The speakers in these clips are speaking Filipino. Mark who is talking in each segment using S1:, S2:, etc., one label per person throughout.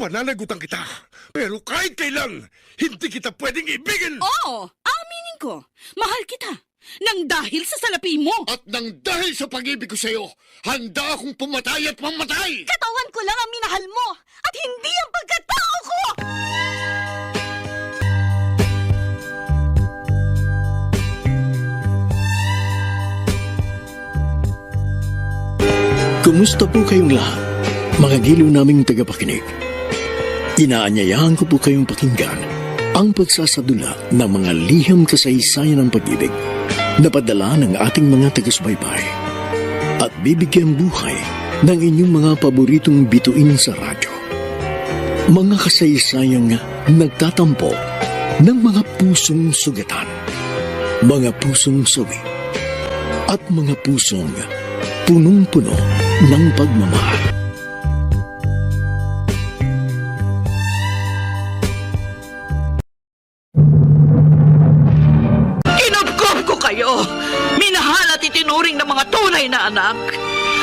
S1: Pananagutan kita. Pero kahit kailan, hindi kita pwedeng ibigin.
S2: Oo, aminin ko. Mahal kita. Nang dahil sa salapi mo.
S1: At nang dahil sa pag-ibig ko sa'yo, handa akong pumatay at mamatay.
S2: Katawan ko lang ang minahal mo at hindi ang pagkatao ko!
S3: Kumusta po kayong lahat, mga giliw naming tagapakinig? Inaanyayahan ko po kayong pakinggan ang pagsasadula ng mga liham kasaysayan ng pag-ibig na padala ng ating mga taga-subaybay at bibigyan buhay ng inyong mga paboritong bituin sa radyo. Mga kasaysayang nagtatampo ng mga pusong sugatan, mga pusong sawi, at mga pusong punong-puno ng pagmamahal.
S4: Kinupkup ko kayo! Minahal at itinuring ng mga tunay na anak.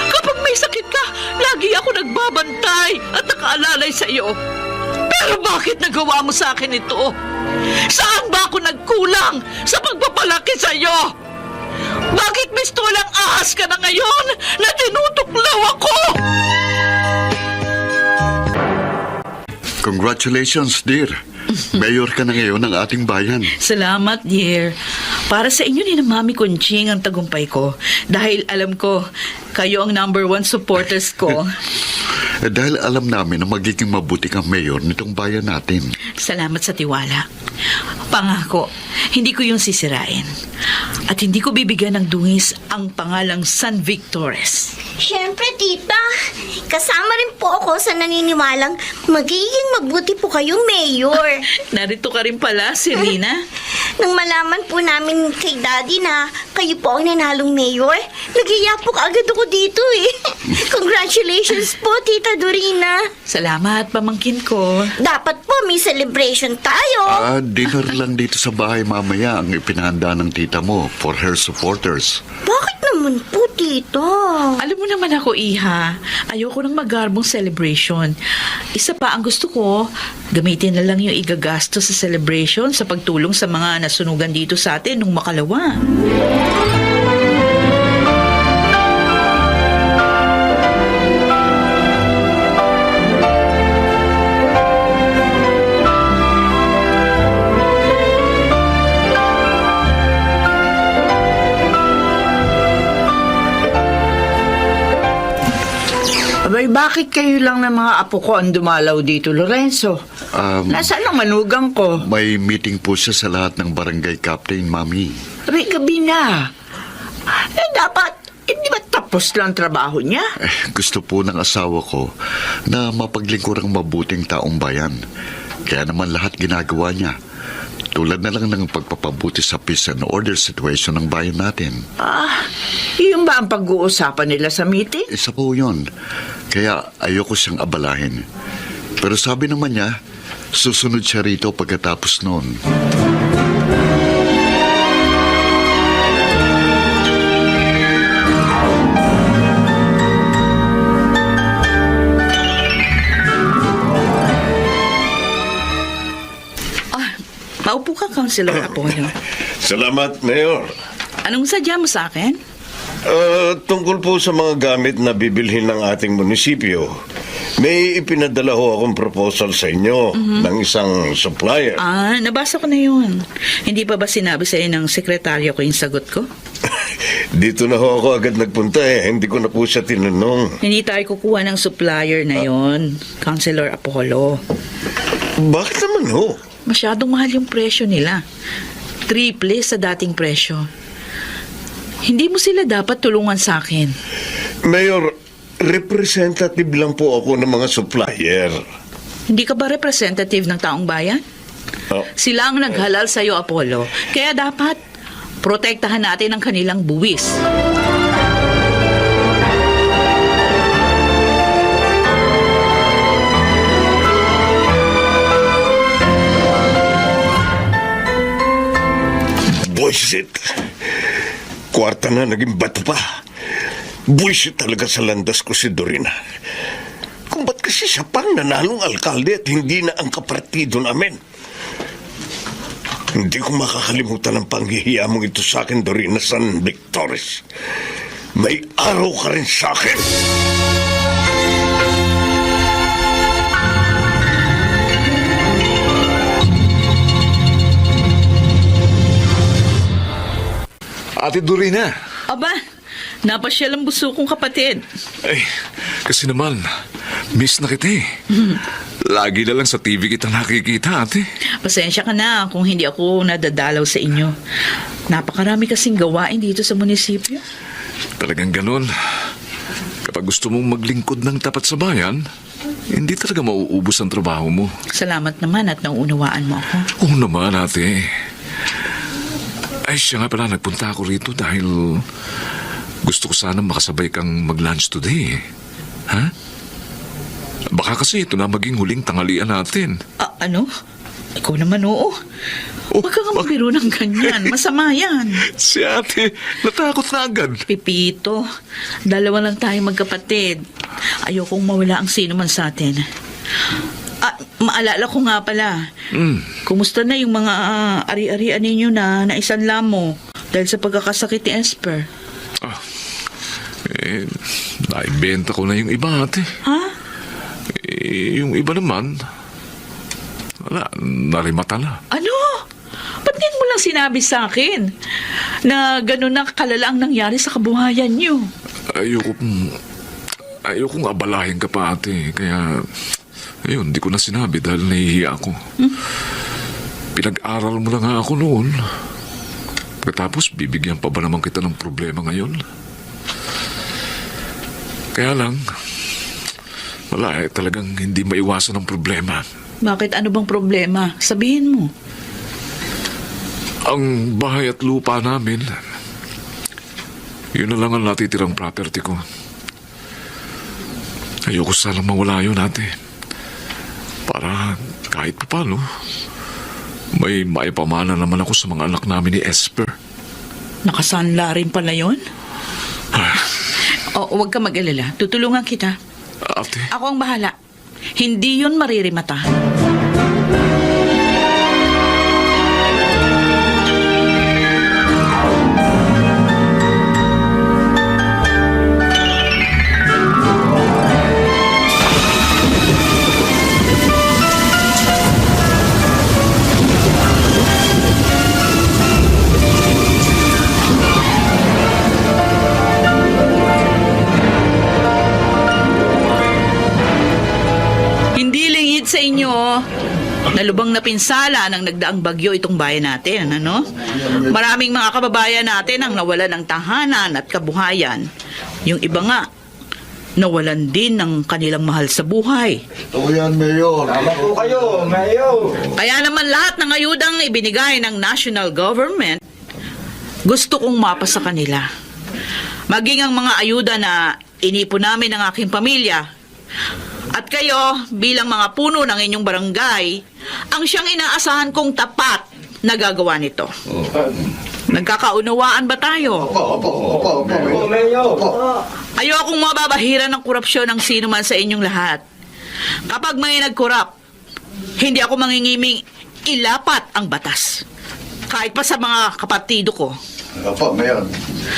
S4: Kapag may sakit ka, lagi ako nagbabantay at nakaalalay sa iyo. Pero bakit nagawa mo sa akin ito? Saan ba ako nagkulang sa pagpapalaki sa iyo? Bakit mistulang ahas ka na ngayon na tinutuklaw ako?
S5: Congratulations, dear. Mayor ka na ngayon ng ating bayan.
S4: Salamat, dear. Para sa inyo ni na Mami Conching ang tagumpay ko. Dahil alam ko, kayo ang #1 supporters ko.
S5: Dahil alam namin na magiging mabuti kang mayor nitong bayan natin.
S4: Salamat sa tiwala. Pangako, hindi ko yung sisirain. At hindi ko bibigyan ng dungis ang pangalang San Victores.
S6: Siyempre, tita. Kasama rin po ako sa naniniwalang magiging mabuti po kayong mayor.
S4: Narito ka rin pala, Serena.
S6: Nang malaman po namin kay Daddy na kayo po ang nanalong mayor, nagiya po kaagad ako dito eh. Congratulations po, Tita Dorina.
S4: Salamat, pamangkin ko.
S6: Dapat po may celebration tayo.
S5: Dinner lang dito sa bahay mamaya ang ipinahanda ng tita mo for her supporters.
S6: Bakit naman po, Tita?
S4: Alam mo naman ako, Iha. Ayoko ng magarbong celebration. Isa pa, ang gusto ko, gamitin na lang yung igagasto sa celebration sa pagtulong sa mga nasunugan dito sa atin nung makalawa.
S7: Abay, bakit kayo lang ng mga apo ko ang dumalaw dito, Lorenzo? Nasaan ang manugang ko?
S5: May meeting po siya sa lahat ng barangay captain, Mami.
S7: Abay, gabi na. Dapat, hindi ba tapos lang trabaho niya?
S5: Gusto po ng asawa ko na mapaglingkur ang mabuting taong bayan. Kaya naman lahat ginagawa niya. Tulad na lang ng pagpapabuti sa peace and order situation ng bayan natin.
S7: Yun ba ang pag-uusapan nila sa meeting?
S5: Isa po yun. Kaya ayoko siyang abalahin. Pero sabi naman niya, susunod siya rito pagkatapos noon.
S4: Maupo ka, Councilor Apollo.
S8: Salamat, Mayor.
S4: Anong sadya mo sa akin?
S8: Tungkol po sa mga gamit na bibilhin ng ating munisipyo, may ipinadala ho akong proposal sa inyo ng isang supplier.
S4: Nabasa ko na yun. Hindi pa ba sinabi sa'yo ng sekretaryo ko yung sagot ko?
S8: Dito na ho ako agad nagpunta Hindi ko na po siya tinanong.
S4: Hindi tayo kukuha ng supplier na yon, Councilor Apollo.
S8: Bakit naman ho?
S4: Masyadong mahal yung presyo nila. Triple sa dating presyo. Hindi mo sila dapat tulungan sa akin.
S8: Mayor, representative lang po ako ng mga supplier.
S4: Hindi ka ba representative ng taong bayan? Sila ang naghalal sa'yo, Apollo. Kaya dapat protektahan natin ang kanilang buwis.
S8: Buisit. Kwarta na naging bato pa. Buisit talaga sa landas ko si Dorina. kung ba't kasi siya pang nanalong alkalde at hindi na ang kapartido namin. Hindi ko makakalimutan ang panghihiya mong ito sa akin, Dorina San Victores. May araw ka rin sa akin.
S9: Ate Dorina.
S4: Aba, napasyal ang buso kong kapatid.
S9: Ay, kasi naman, miss na kita eh. Lagi na lang sa TV kita nakikita, ate.
S4: Pasensya ka na kung hindi ako nadadalaw sa inyo. Napakarami kasing gawain dito sa munisipyo.
S9: Talagang ganun. Kapag gusto mong maglingkod ng tapat sa bayan, hindi talaga mauubos ang trabaho mo.
S4: Salamat naman at nauunawaan mo ako.
S9: Oo naman, ate. Ay, siya nga pala, nagpunta ako rito dahil gusto ko sana makasabay kang mag-lunch today. Ha? Baka kasi ito na maging huling tanghalian natin.
S4: Ano? Ikaw naman, oo. Huwag ka nga magbiro ng ganyan. Masama yan.
S9: Si ate, natakot na agad.
S4: Pipito, dalawa lang tayo magkapatid. Ayokong mawala ang sino man sa atin. Maalala ko nga pala. Kumusta na yung mga ari-arian ninyo na naisanla mo dahil sa pagkakasakit ni Esper?
S9: Naibenta ko na yung iba, ate.
S4: Ha?
S9: Yung iba naman, wala, narimata na.
S4: Ano? Ba't din mo lang sinabi sa akin na gano'n na kalala ang nangyari sa kabuhayan niyo?
S9: Ayokong abalahin ka pa, ate. Kaya, ayun, di ko na sinabi dahil nahihiya ako. Pinag-aral mo na nga ako noon. Tapos, bibigyan pa ba naman kita ng problema ngayon? Kaya lang, wala talagang hindi maiwasan ang problema.
S4: Bakit? Ano bang problema? Sabihin mo.
S9: Ang bahay at lupa namin, yun na lang ang natitirang property ko. Ayoko sanang mawala yun, ate. Para kahit pa paano, may maipamana naman ako sa mga anak namin ni Esper.
S4: Nakasanla rin pala yun? Huwag ka mag-alala. Tutulungan kita.
S9: Ate?
S4: Ako ang bahala. Hindi yun maririmata. Sa inyo, nalubang na pinsala ng nagdaang bagyo itong bayan natin, ano? Maraming mga kababayan natin ang nawalan ng tahanan at kabuhayan. Yung iba nga, nawalan din ng kanilang mahal sa buhay.
S5: Ito yan, Mayor.
S10: Tama po kayo, Mayor.
S4: Kaya naman lahat ng ayudang ibinigay ng national government, gusto kong mapa sa kanila. Maging ang mga ayuda na inipon namin ng aking pamilya. At kayo, bilang mga puno ng inyong barangay, ang siyang inaasahan kong tapat na gagawa nito. Nagkakaunawaan ba tayo?
S10: Opo, Mayor.
S4: Ayokong mababahiran ng korupsyon ng sino man sa inyong lahat. Kapag may nagkorap, hindi ako mangingiming ilapat ang batas. Kahit pa sa mga kapartido ko.
S5: Opo, Mayor.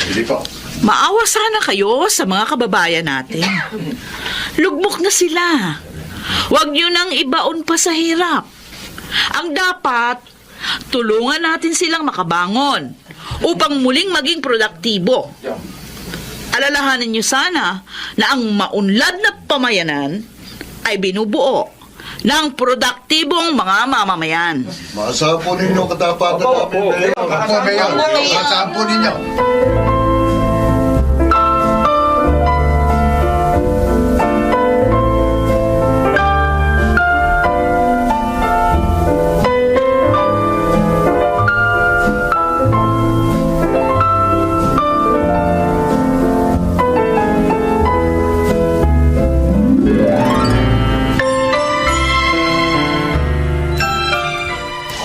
S5: Hindi po.
S4: Maawa sana kayo sa mga kababayan natin. Lugmok na sila. Huwag nyo nang ibaon pa sa hirap. Ang dapat, tulungan natin silang makabangon upang muling maging produktibo. Alalahanin nyo sana na ang maunlad na pamayanan ay binubuo ng produktibong mga mamamayan.
S5: Maasahan po ninyo katapatan namin, Mayor. Opo, Mayor. Maasahan po ninyo.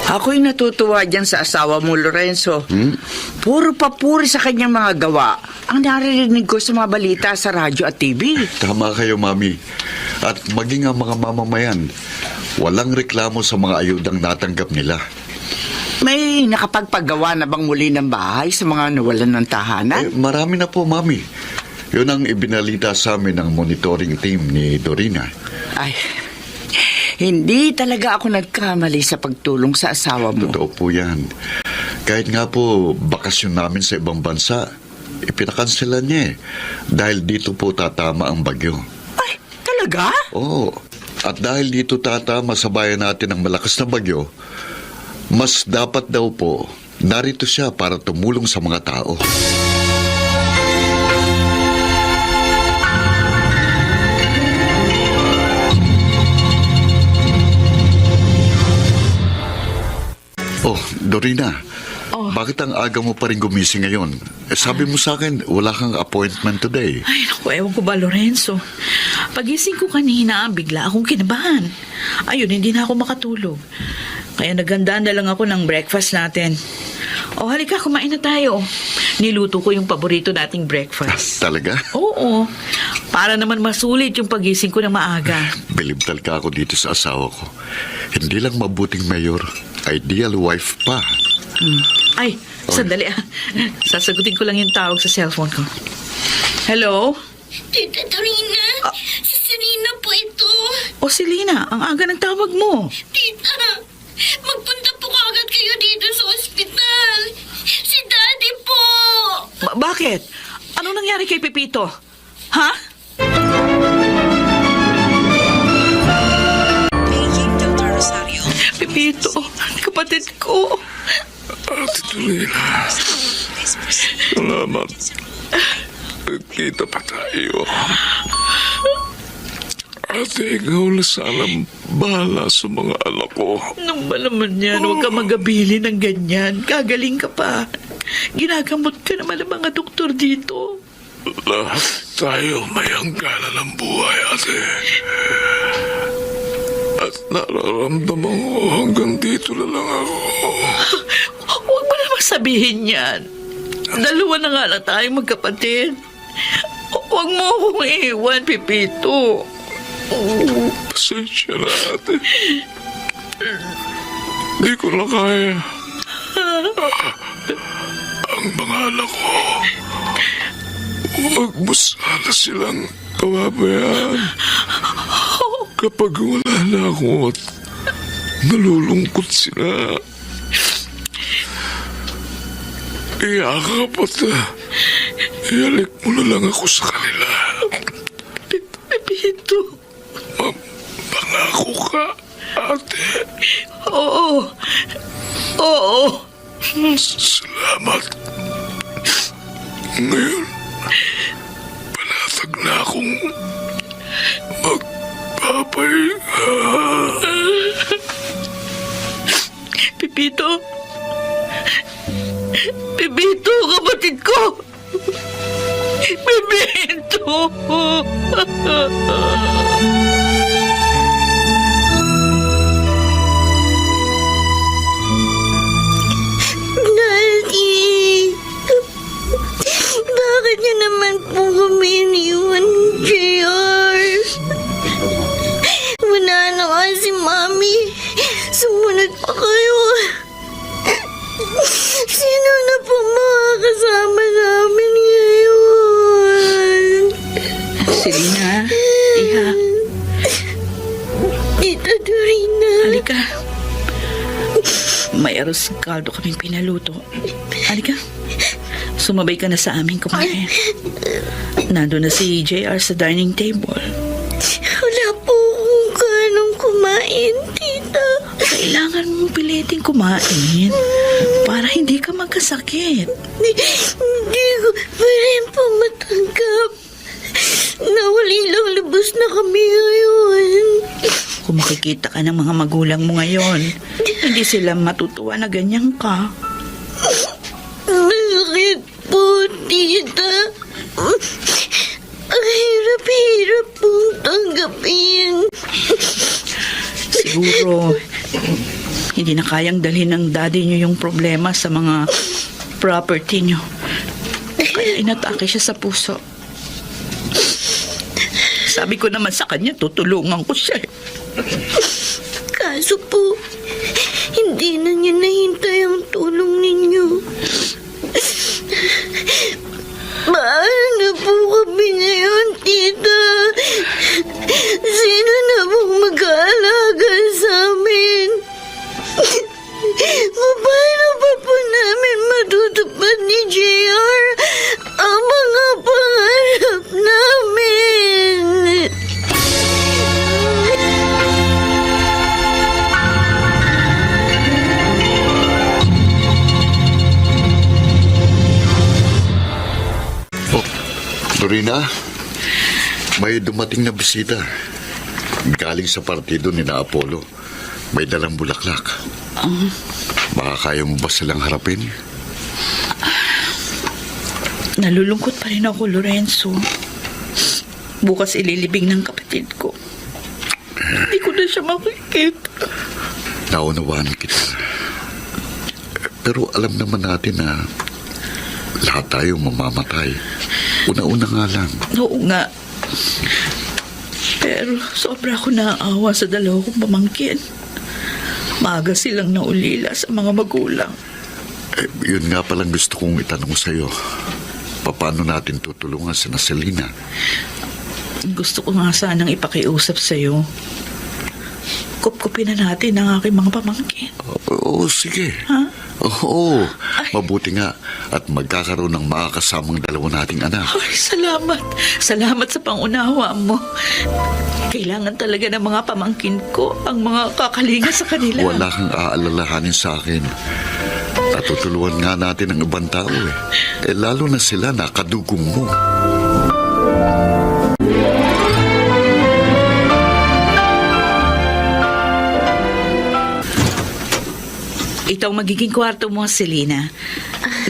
S7: Ako'y natutuwa dyan sa asawa mo, Lorenzo. Puro papuri sa kanyang mga gawa ang naririnig ko sa mga balita sa radyo at TV.
S5: Tama kayo, Mami. At maging ang mga mamamayan, walang reklamo sa mga ayudang natanggap nila.
S7: May nakapagpagawa na bang muli ng bahay sa mga nawalan ng tahanan?
S5: Marami na po, Mami. Yun ang ibinalita sa amin ng monitoring team ni Dorina.
S7: Ay, hindi talaga ako nagkamali sa pagtulong sa asawa mo.
S5: Totoo po yan. Kahit nga po, bakasyon namin sa ibang bansa, ipinakanselan niya dahil dito po tatama ang bagyo.
S7: Ay, talaga?
S5: Oo. At dahil dito tatama sa bayan natin ang malakas na bagyo, mas dapat daw po narito siya para tumulong sa mga tao. Oh, Dorina. Bakit ang aga mo pa rin gumising ngayon? Sabi mo sa akin, wala kang appointment today.
S4: Ay, naku, ewan ko ba, Lorenzo? Pagising ko kanina, bigla akong kinabahan. Ayun, hindi na ako makatulog. Kaya nagandaan na lang ako ng breakfast natin. O, halika, kumain na tayo. Niluto ko yung paborito nating breakfast.
S5: Talaga?
S4: Oo, para naman masulit yung pagising ko na maaga.
S5: Bilib talaga ako dito sa asawa ko. Hindi lang mabuting mayor, ideal wife pa.
S4: Ay, sandali ah. Sasagutin ko lang yung tawag sa cellphone ko. Hello?
S6: Tita Dorina, si Selena po ito.
S4: O, Selena, ang aga ng tawag mo.
S6: Tita, magpunta po kaagad kayo dito sa ospital. Si Daddy po.
S4: Bakit? Anong nangyari kay Pepito? Ha? Pepito, kapatid ko.
S9: Ate Dorina, salamat. Kita pa tayo. Ate, ikaw na sanang bahala sa mga anak ko.
S4: Nung ba naman yan, huwag ka magabili ng ganyan. Gagaling ka pa. Ginagamot ka naman ng mga doktor dito.
S9: Lahat tayo may hangganan ng buhay, ate. At nararamdaman ko hanggang dito na lang ako.
S4: Huwag mo namang sabihin yan. Dalawa na nga lang tayong magkapatid. Huwag mo akong iiwan, Pepito.
S9: Pasensya na, ate. Di ko na kaya. Ang mga anak ko, huwag mo sana silang pababayaan. Kapag wala na ako at nalulungkot sila, iyakap at ihalik mo na lang ako sa kanila.
S4: Pepito.
S9: Pangako ka, ate.
S4: Oo. Oo.
S9: Salamat. Ngayon, panatag na akong magpapahinga.
S4: Pepito. Pepito, kapatid ko. Pepito.
S6: Daddy, bakit niyo naman po kami iniwan, JR? Wala na nga si Mami. Sumunod pa kayo. Sino na po makakasama namin ngayon?
S4: Selena, iha.
S6: Tita Dorina.
S4: Halika. May arroz caldo kaming pinaluto. Halika. Sumabay ka na sa amin kumain. Nandun na si JR sa dining table.
S6: Wala po kung kanong kumain, tita.
S4: Kailangan mong piliting kumain para hindi ka magkasakit.
S6: Hindi ko pa rin po matanggap. Nawali lang lubos na kami ngayon.
S4: Kung makikita ka ng mga magulang mo ngayon, hindi sila matutuwa na ganyan ka.
S6: Masakit po, tita. Ang hirap-hirap pong tanggapin.
S4: Siguro, hindi na kayang dalhin ng daddy niyo yung problema sa mga property niyo. Kaya inatake siya sa puso. Sabi ko naman sa kanya, tutulungan ko siya.
S6: Kaso po, hindi na niya nahintay ang tulong ninyo. Paano na po kami ngayon, tita? Sino na pong mag-aalaga sa amin? Paano pa po namin matutupad ni JR ang mga pangarap namin?
S5: Oh, Dorina, may dumating na bisita. Galing sa partido ni na Apollo. May dalang bulaklak. Baka kaya mo ba silang harapin?
S4: Nalulungkot pa rin ako, Lorenzo. Bukas ililibing ng kapatid ko. Hindi ko na siya makikita.
S5: Naunawaan kita. Pero alam naman natin na lahat tayo mamamatay. Una-una nga lang.
S4: Oo nga. Pero sobra ako naaawa sa dalawa kong pamangkin. Maaga silang naulila sa mga magulang.
S5: Yun nga palang gusto kong itanong sa'yo. Paano natin tutulungan si Selena?
S4: Gusto ko nga sanang ipakiusap sa'yo. Kupkupin na natin ang aking mga pamangkin.
S5: Oo, sige.
S4: Ha?
S5: Oo, mabuti nga. At magkakaroon ng makakasamang dalawa nating anak.
S4: Ay, salamat. Salamat sa pangunawa mo. Kailangan talaga ng mga pamangkin ko ang mga kakalinga sa kanila.
S5: Wala kang aalalahanin sa akin. Natutulungan nga natin ang ibang tao eh. Lalo na sila na kadugong mo.
S4: Ito ang magiging kwarto mo, Selena.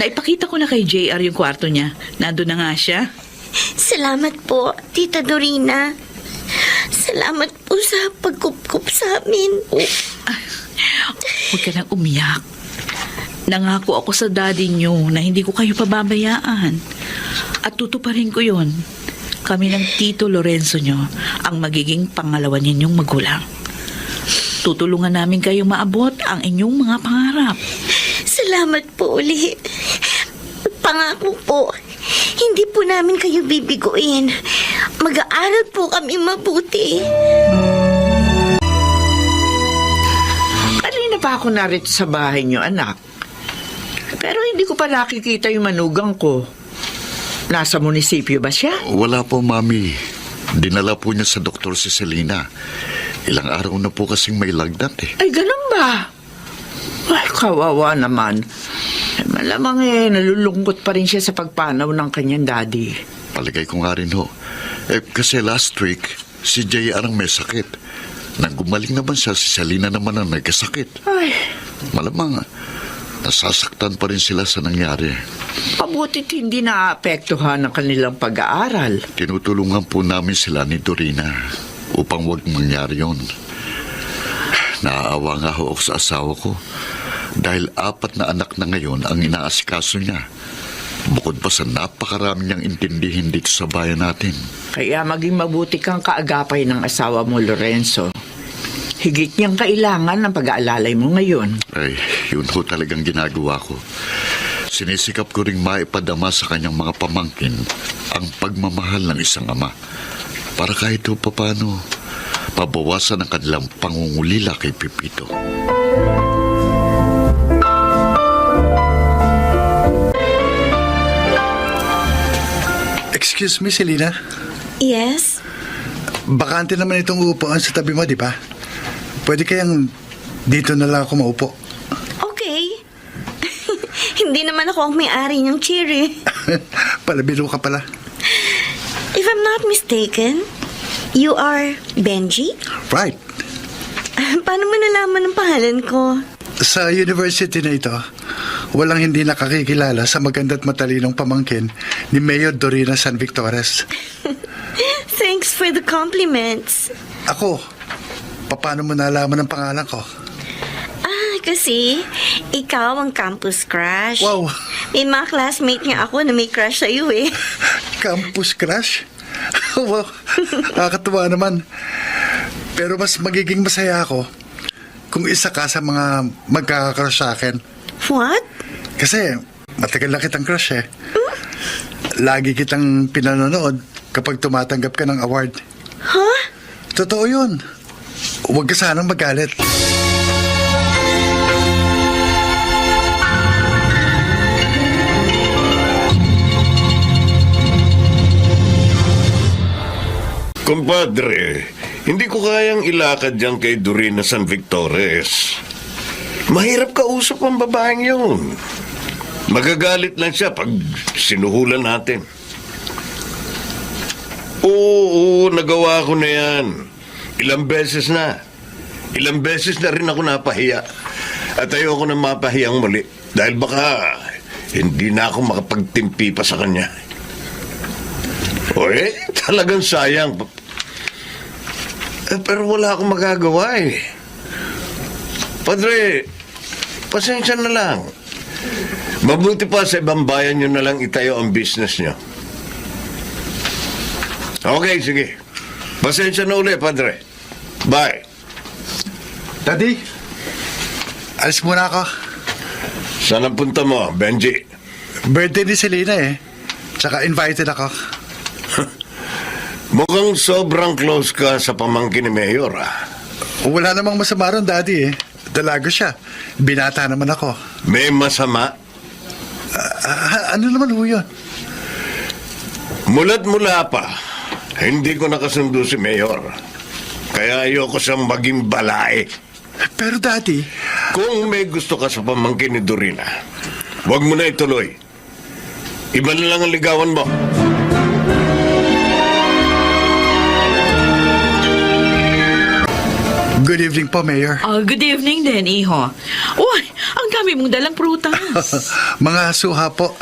S4: Naipakita ko na kay JR yung kwarto niya. Nandun na nga siya.
S6: Salamat po, Tita Dorina. Salamat po sa pagkupkup sa amin.
S4: Huwag ka nang umiyak. Nangako ako sa daddy niyo na hindi ko kayo pababayaan. At tutuparin ko yun. Kami ng Tito Lorenzo niyo ang magiging pangalawa ninyong magulang. Tutulungan namin kayo maabot ang inyong mga pangarap.
S6: Salamat po uli. Pangako po, hindi po namin kayo bibiguin. Mag-aaral po kami mabuti.
S7: Kanina pa ako narito sa bahay niyo, anak. Pero hindi ko pa nakikita yung manugang ko. Nasa munisipyo ba siya?
S5: Wala po, Mami. Dinala po niya sa doktor si Selena. Ilang araw na po kasing may lagnat eh.
S7: Ay, ganun ba? Ay, kawawa naman. Malamang nalulungkot pa rin siya sa pagpanaw ng kanyang daddy.
S5: Palagay ko nga rin ho. Kasi last week, si JR ang may sakit. Nang gumaling naman siya, si Selena naman ang nagkasakit.
S7: Ay,
S5: Malamang, nasasaktan pa rin sila sa nangyari.
S7: pabutit hindi naapektuhan ang kanilang pag-aaral.
S5: Tinutulungan po namin sila ni Dorina upang wag mangyari yun. Naaawa nga ho ako sa asawa ko dahil 4 na anak na ngayon ang inaasikaso niya. Bukod pa sa napakarami niyang intindihin dito sa bayan natin.
S7: Kaya maging mabuti kang kaagapay ng asawa mo, Lorenzo. Higit niyang kailangan ng pag-aalalay mo ngayon.
S5: Ay, yun ho talagang ginagawa ko. Sinisikap ko ring maipadama sa kanyang mga pamangkin ang pagmamahal ng isang ama. Para kahit o papano, pabawasan ang kanilang pangungulila kay Pipito.
S11: Excuse me, Selena.
S6: Yes?
S11: Bakante naman itong upuan sa tabi mo, di ba? Pwede kayang dito na lang ako maupo.
S6: Okay. Hindi naman ako ang may-ari ng chair eh.
S11: Palabiro ka pala.
S6: If I'm not mistaken, you are Benji?
S11: Right.
S6: Paano mo nalaman ang pangalan ko?
S11: Sa university na ito, walang hindi nakakikilala sa maganda't matalinong pamangkin ni Mayor Dorina San Victores.
S6: Thanks for the compliments.
S11: Ako, paano mo nalaman ang pangalan ko?
S6: Kasi ikaw ang campus crush.
S11: Wow.
S6: May mga classmate niya ako na may crush sa'yo eh.
S11: Campus crush? Wow, nakakatuwa naman. Pero mas magiging masaya ako kung isa ka sa mga magkakakrush sa akin.
S6: What?
S11: Kasi matagal na kitang crush eh. Lagi kitang pinanonood kapag tumatanggap ka ng award.
S6: Huh?
S11: Totoo yun. Huwag ka sanang magalit.
S8: Kumpadre, hindi ko kayang ilakad yan kay Dorina San Victores. Mahirap kausap ang babaeng yun. Magagalit lang siya pag sinuhulan natin. Oo, nagawa ko na yan. Ilang beses na. Ilang beses na rin ako napahiya. At ayoko na mapahiyang muli. Dahil baka hindi na ako makapagtimpi pa sa kanya. O talagang sayang. Pero wala akong magagawa eh. Padre, pasensya na lang. Mabuti pa sa ibang bayan nyo na lang itayo ang business nyo. Okay, sige. Pasensya na uli, Padre. Bye.
S11: Daddy, alis muna ako.
S8: Saan ang punta mo, Benji?
S11: Birthday ni Selena eh. Tsaka invited ako.
S8: Mukhang sobrang close ka sa pamangkin ni Mayor, ah.
S11: Wala namang masama ron, Daddy eh. Dalago siya. Binata naman ako.
S8: May masama?
S11: Ano naman ho yun?
S8: Mula't mula pa, hindi ko nakasundo si Mayor. Kaya ayoko siyang maging balae.
S11: Pero Daddy,
S8: Kung may gusto ka sa pamangkin ni Dorina, huwag mo na ituloy. Iba na lang ang ligawan mo.
S11: good evening po, Mayor.
S4: Good evening din, Iho. Uy, ang dami mong dalang prutas.
S11: Mga suha po.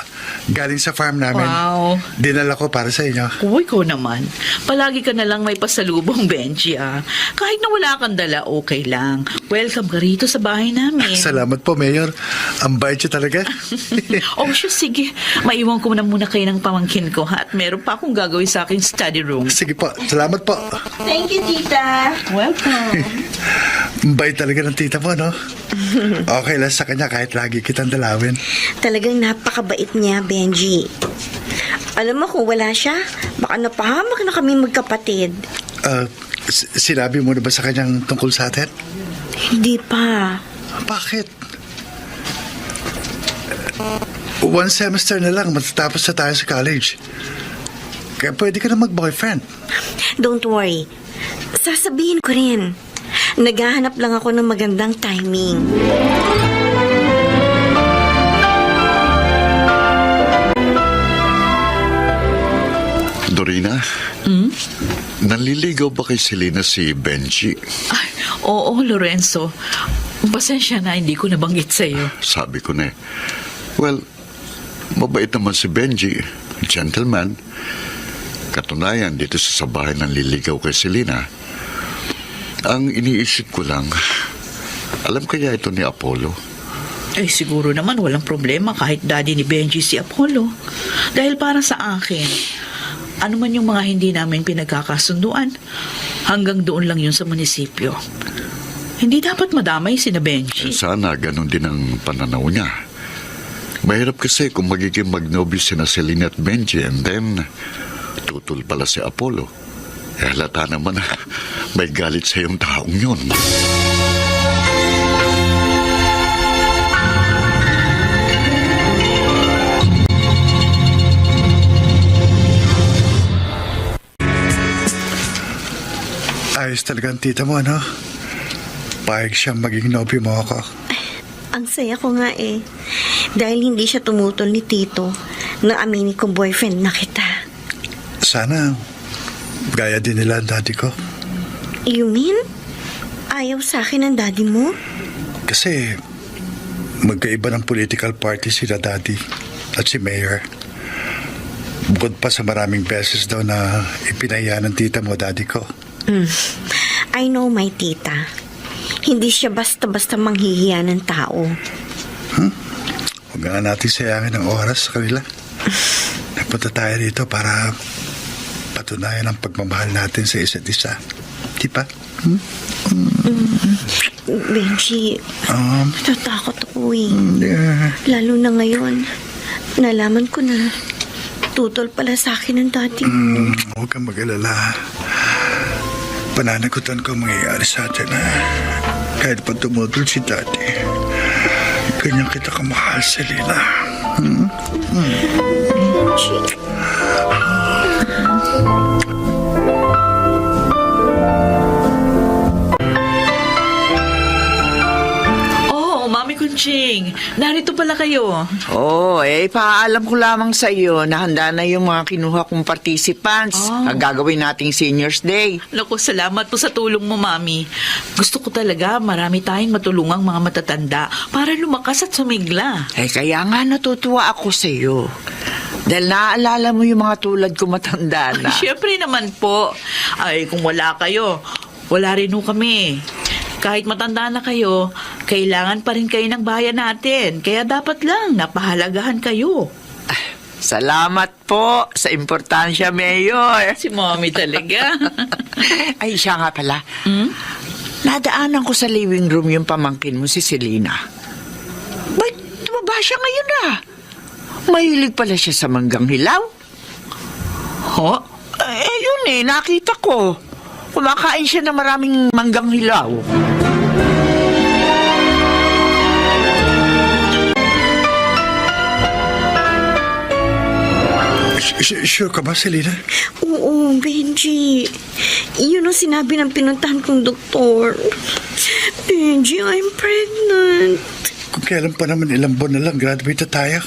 S11: Galing sa farm namin.
S4: Wow.
S11: Dinala ko para sa inyo.
S4: Uy, ko naman. Palagi ka na lang may pasalubong, Benji, ah. Kahit na wala kang dala, okay lang. Welcome ka rito sa bahay namin.
S11: Salamat po, Mayor. Ang bait siya talaga.
S4: Oh, sure, sige. Maiwan ko na muna kayo ng pamangkin ko, ha? At meron pa akong gagawin sa aking study room.
S11: Sige po. Salamat po.
S6: Thank you, tita.
S4: Welcome.
S11: Ang bait talaga ng tita mo, no? Okay lang sa kanya kahit lagi kitang dalawin.
S6: Talagang napakabait niya, Benji. Alam mo, kung wala siya, baka napahamak na kami magkapatid.
S11: Sinabi mo na ba sa kanyang tungkol sa atin?
S6: Hindi pa.
S11: Bakit? One semester na lang, matatapos na tayo sa college. Kaya pwede ka na mag-boyfriend.
S6: Don't worry. Sasabihin ko rin. Naghahanap lang ako ng magandang timing.
S5: Dorina? Naliligaw ba kay Selena si Benji?
S4: Ay, oo, Lorenzo. Pasensya na, hindi ko nabanggit sa'yo.
S5: Sabi ko na eh. Well, mabait naman si Benji. Gentleman. Katunayan, dito sa bahay ng liligaw kay Selena. Ang iniisip ko lang, alam kaya ito ni Apollo?
S4: Eh, siguro naman walang problema kahit daddy ni Benji si Apollo. Dahil para sa akin, ano man yung mga hindi namin pinagkakasunduan, hanggang doon lang yun sa munisipyo. Hindi dapat madamay si na Benji.
S5: Sana ganun din ang pananaw niya. Mahirap kasi kung magiging magnobyo sina Selena at Benji and then tutol pala si Apollo. Eh, halata naman na may galit sa iyong taong yun.
S11: Ayos talaga ang tita mo, ano? Payag siyang maging nobyo mo ako.
S6: Ang saya ko nga eh. Dahil hindi siya tumutol ni Tito na aminin kong boyfriend na kita.
S11: Sana gaya din nila ang daddy ko.
S6: You mean? Ayaw sa akin ang daddy mo?
S11: Kasi magkaiba ng political party sila daddy at si Mayor. Bukod pa sa maraming beses daw na ipinahiya ng tita mo daddy ko.
S6: I know my tita. Hindi siya basta-basta manghihiya ng tao.
S11: Huwag nga natin sayangin ang oras sa kanila. Nagpunta tayo dito para mapatunayan ang pagmamahal natin sa isa't isa. Di ba?
S6: Benji, natatakot ako eh.
S11: Yeah.
S6: Lalo na ngayon, nalaman ko na tutol pala sa akin ng daddy mo.
S11: Huwag kang mag-alala. Pananagutan ko ang mangyayari sa atin. Kahit pa tumutol si daddy, ganyan kita kamahal, Selena.
S6: Benji.
S4: Oh, Mami Kunching, narito pala kayo.
S7: Paalam ko lamang sa iyo na handa na yung mga kinuha kong participants. Ang gagawin nating Seniors Day.
S4: Naku, salamat po sa tulong mo, Mami. Gusto ko talaga marami tayong matulungang mga matatanda para lumakas at sumigla.
S7: Kaya nga natutuwa ako sa iyo. Dahil naaalala mo yung mga tulad ko matanda na.
S4: Siyempre naman po. Ay, kung wala kayo, wala rin ho kami. Kahit matanda na kayo, kailangan pa rin kayo ng bayan natin. Kaya dapat lang napahalagahan kayo.
S7: Salamat po sa importansya, Mayor.
S4: Si Mommy talaga.
S7: Ay, siya nga pala. Nadaanan ko sa living room yung pamangkin mo, si Selena. Ba't tumaba siya ngayon na? Mahilig pala siya sa manggang hilaw. Yun nakita ko. Kumakain siya ng maraming manggang hilaw.
S11: Sure ka ba, Selena?
S6: Oo, Benji. Yun ang sinabi ng pinuntahan kong doktor. Benji, I'm pregnant.
S11: Kung kailan pa naman ilang buwan na lang, graduate na tayo.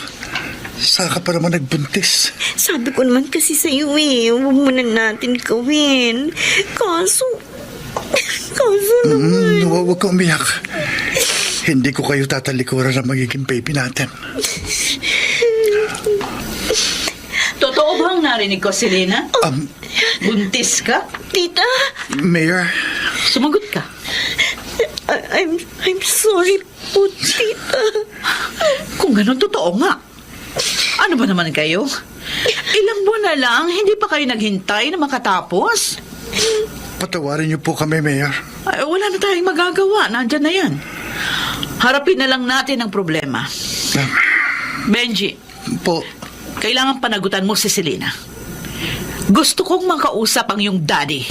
S11: Saka pa naman nagbuntis.
S6: Sabi ko naman kasi sa'yo huwag muna natin gawin. Kaso naman.
S11: Huwag ka umiyak. Hindi ko kayo tatalikuran na magiging baby natin.
S4: Totoo bang narinig ko, Selena? Buntis ka?
S6: Tita?
S11: Mayor?
S4: Sumagot ka.
S6: I'm sorry po, Tita.
S4: Kung ganun, totoo nga. Ano ba naman kayo? Ilang buwan na lang, hindi pa kayo naghintay na makatapos?
S11: Patawarin niyo po kami, Mayor.
S4: Ay, wala na tayong magagawa. Nandyan na yan. Harapin na lang natin ang problema. Benji.
S11: Po.
S4: Kailangan panagutan mo si Selena. Gusto kong makausap ang iyong daddy.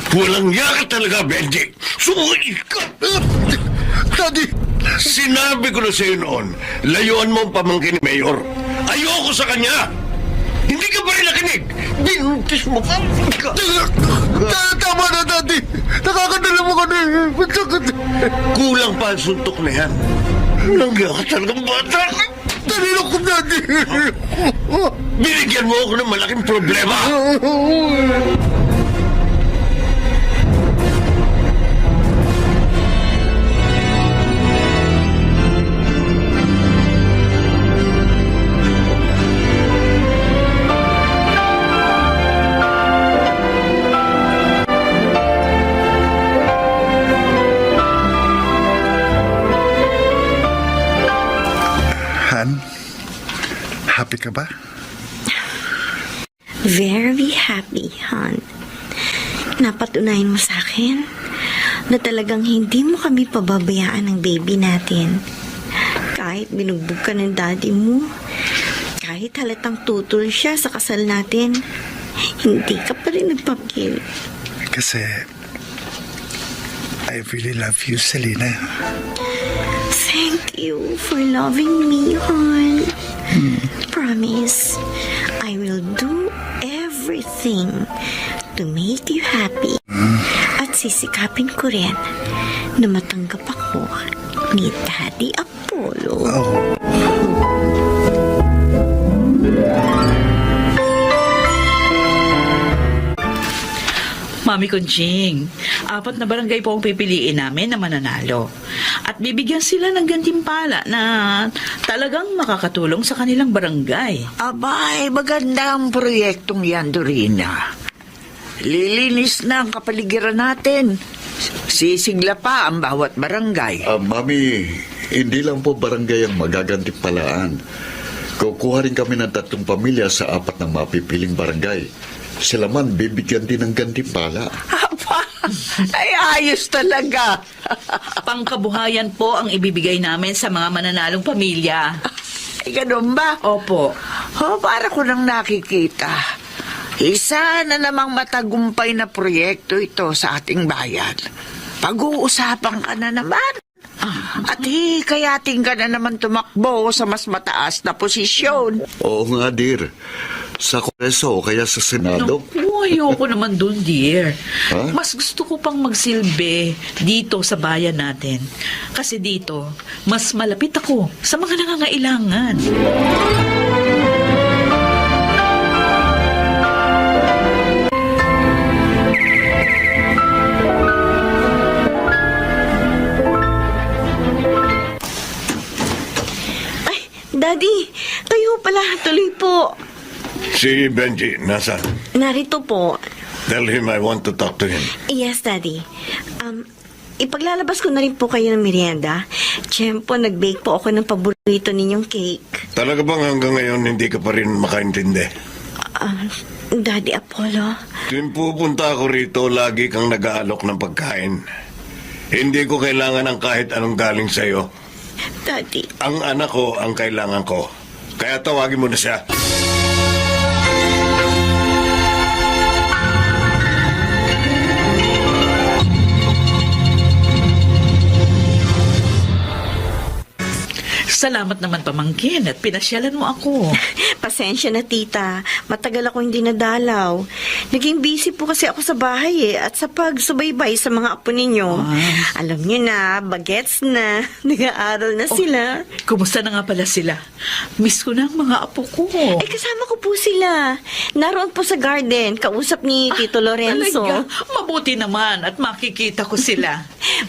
S8: Walang yaka talaga, Benji. Suwi ka.
S11: Daddy!
S8: Sinabi ko na sa'yo noon, layuan mo ang pamangkin ni Mayor. Ayoko sa kanya. Hindi ka pa rin nakinig. Binuntis mo ka.
S11: Tama na, Daddy! Nakakadala mo ka na.
S8: Kulang pa ang suntok na yan. Walang yaka talagang bata.
S11: Talino ko, Daddy!
S8: Binigyan mo ako ng malaking problema.
S11: Han, happy ka ba?
S6: Very happy, hon. Napatunayan mo sa akin na talagang hindi mo kami pababayaan ng baby natin. Kahit binugbog ka ng daddy mo, kahit halatang tutol siya sa kasal natin, hindi ka pa rin nagpapakil.
S11: Kasi I really love you, Selena.
S6: Thank you for loving me, hon. Promise, I will do everything to make you happy. At sisikapin ko rin na matanggap ako ni Daddy Apollo.
S4: Mami Conching, 4 na barangay po ang pipiliin namin na mananalo. At bibigyan sila ng gantimpala na talagang makakatulong sa kanilang barangay.
S7: Abay, maganda ang proyektong yan, Dorina. Lilinis na ang kapaligiran natin. Sisigla pa ang bawat barangay.
S5: Mami, hindi lang po barangay ang magagantimpalaan. Kukuha rin kami ng 3 pamilya sa 4 na mapipiling barangay. Sila man bibigyan din ng gantimpala.
S7: Aba, ay ayos talaga.
S4: Pangkabuhayan po ang ibibigay namin sa mga mananalong pamilya.
S7: Ay, ganun ba?
S4: Opo.
S7: Para ko nang nakikita. Isa na namang matagumpay na proyekto ito sa ating bayan. Pag-uusapan ka na naman. At hikayating ka na naman tumakbo sa mas mataas na posisyon.
S5: Oo nga, dear. Sa Kongreso o kaya sa Senado.
S4: Naku, ayoko naman dun, dear.
S5: Ha?
S4: Mas gusto ko pang magsilbi dito sa bayan natin. Kasi dito, mas malapit ako sa mga nangangailangan.
S6: Ay, Daddy, kayo pala. Tuloy po.
S8: Si Benji, nasa?
S6: Narito po.
S8: Tell him I want to talk to him.
S6: Yes, Daddy. Ipaglalabas ko na rin po kayo ng merienda. Tiyempo, nag-bake po ako ng paborito ninyong cake.
S8: Talaga bang hanggang ngayon hindi ka pa rin makaintindi?
S6: Daddy Apollo.
S8: Tuwing pupunta ako rito, lagi kang nag-aalok ng pagkain. Hindi ko kailangan ng kahit anong galing sa'yo.
S6: Daddy.
S8: Ang anak ko ang kailangan ko. Kaya tawagin mo na siya.
S4: Salamat naman, pamangkin, at pinasyalan mo ako.
S6: Pasensya na, tita. Matagal ako hindi nadalaw. Naging busy po kasi ako sa bahay at sa pagsubaybay sa mga apo ninyo. Alam niyo na, bagets na. Nag-aaral na sila.
S4: Kumusta na nga pala sila? Miss ko na ang mga apo ko.
S6: Kasama ko po sila. Naroon po sa garden, kausap ni Tito Lorenzo.
S4: Talaga? Mabuti naman at makikita ko sila.